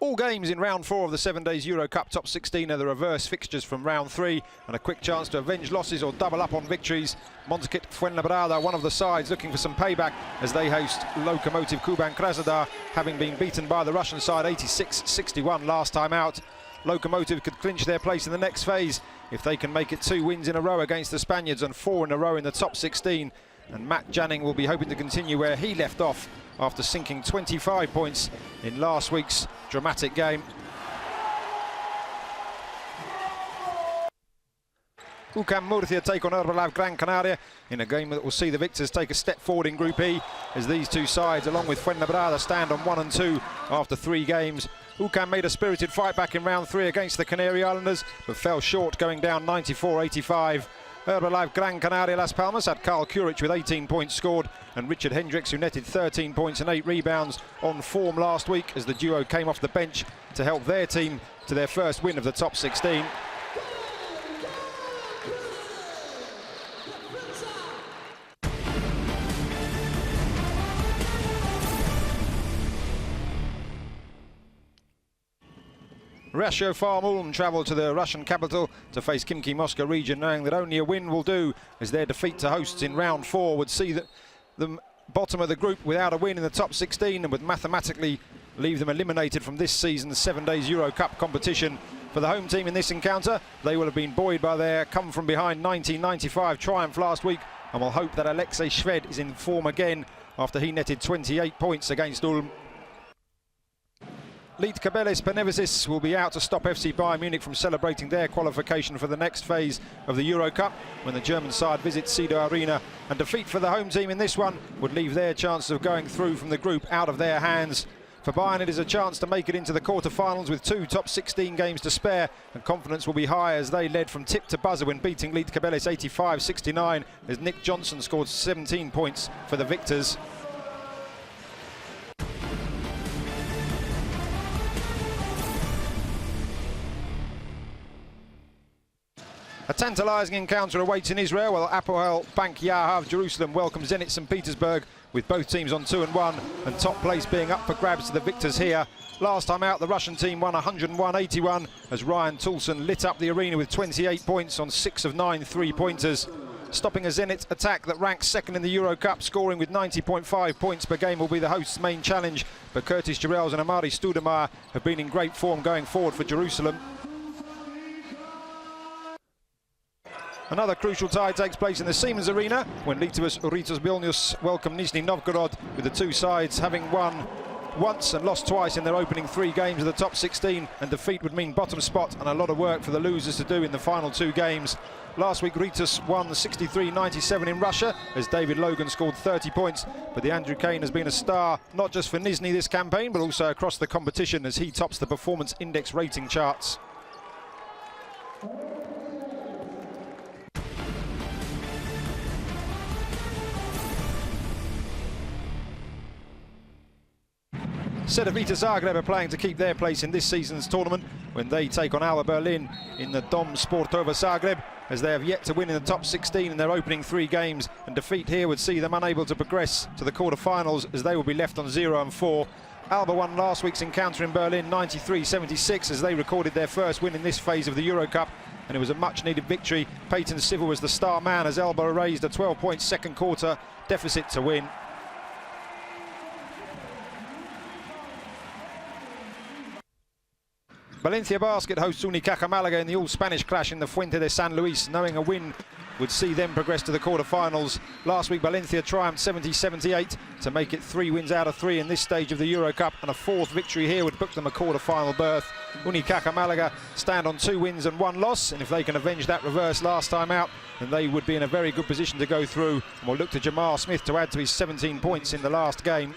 All games in round 4 of the 7 Days EuroCup top 16 are the reverse fixtures from round 3, and a quick chance to avenge losses or double up on victories. Montserrat Fuenlabrada, one of the sides, looking for some payback as they host Lokomotiv Kuban Krasnodar, having been beaten by the Russian side 86-61 last time out. Lokomotiv could clinch their place in the next phase if they can make it 2 wins in a row against the Spaniards and 4 in a row in the top 16. And Matt Janning will be hoping to continue where he left off after sinking 25 points in last week's dramatic game. UCAM Murcia take on Herbalife Gran Canaria in a game that will see the victors take a step forward in Group E, as these two sides, along with Fuenlabrada, stand on 1 and 2 after 3 games. UCAM made a spirited fight back in round 3 against the Canary Islanders, but fell short, going down 94-85. Herbalife Gran Canaria Las Palmas had Carl Kuric with 18 points scored, and Richard Hendricks, who netted 13 points and 8 rebounds, on form last week as the duo came off the bench to help their team to their first win of the top 16. Rasho Farm Ulm travel to the Russian capital to face Khimki Moscow region, knowing that only a win will do, as their defeat to hosts in round 4 would see them bottom of the group without a win in the top 16 and would mathematically leave them eliminated from this season's 7 Days EuroCup competition. For the home team in this encounter, they will have been buoyed by their come-from-behind 1995 triumph last week, and will hope that Alexei Shved is in form again after he netted 28 points against Ulm. Lietkabelis Panevesis will be out to stop FC Bayern Munich from celebrating their qualification for the next phase of the EuroCup when the German side visits Sido Arena, and defeat for the home team in this one would leave their chances of going through from the group out of their hands. For Bayern, it is a chance to make it into the quarterfinals with 2 top 16 games to spare, and confidence will be high as they led from tip to buzzer when beating Lietkabelis 85-69 as Nick Johnson scored 17 points for the victors. A tantalising encounter awaits in Israel, while Apoel Bank Yahav Jerusalem welcomes Zenit St. Petersburg, with both teams on 2 and 1, and top place being up for grabs to the victors here. Last time out, the Russian team won 101-81 as Ryan Toulson lit up the arena with 28 points on 6 of 9 3-pointers. Stopping a Zenit attack that ranks 2nd in the EuroCup, scoring with 90.5 points per game, will be the host's main challenge. But Curtis Jarrells and Amari Stoudemire have been in great form going forward for Jerusalem. Another crucial tie takes place in the Siemens Arena when Lietuvos Rytas Vilnius welcome Nizhny Novgorod, with the two sides having won once and lost twice in their opening 3 games of the top 16, and defeat would mean bottom spot and a lot of work for the losers to do in the final 2 games. Last week Rytas won 63-97 in Russia as David Logan scored 30 points, but the Andrew Kane has been a star not just for Nizhny this campaign but also across the competition as he tops the performance index rating charts. Cedevita Zagreb are playing to keep their place in this season's tournament when they take on Alba Berlin in the Dom Sportova Zagreb, as they have yet to win in the top 16 in their opening 3 games, and defeat here would see them unable to progress to the quarterfinals as they will be left on 0 and 4. Alba won last week's encounter in Berlin 93-76 as they recorded their first win in this phase of the EuroCup, and it was a much-needed victory. Peyton Civil was the star man as Alba erased a 12-point second quarter deficit to win. Valencia Basket hosts Unicaja Malaga in the all-Spanish clash in the Fuente de San Luis, knowing a win would see them progress to the quarterfinals. Last week Valencia triumphed 70-78 to make it 3 wins out of 3 in this stage of the EuroCup, and a 4th victory here would book them a quarterfinal berth. Unicaja Malaga stand on 2 wins and 1 loss, and if they can avenge that reverse last time out, then they would be in a very good position to go through, and will look to Jamal Smith to add to his 17 points in the last game.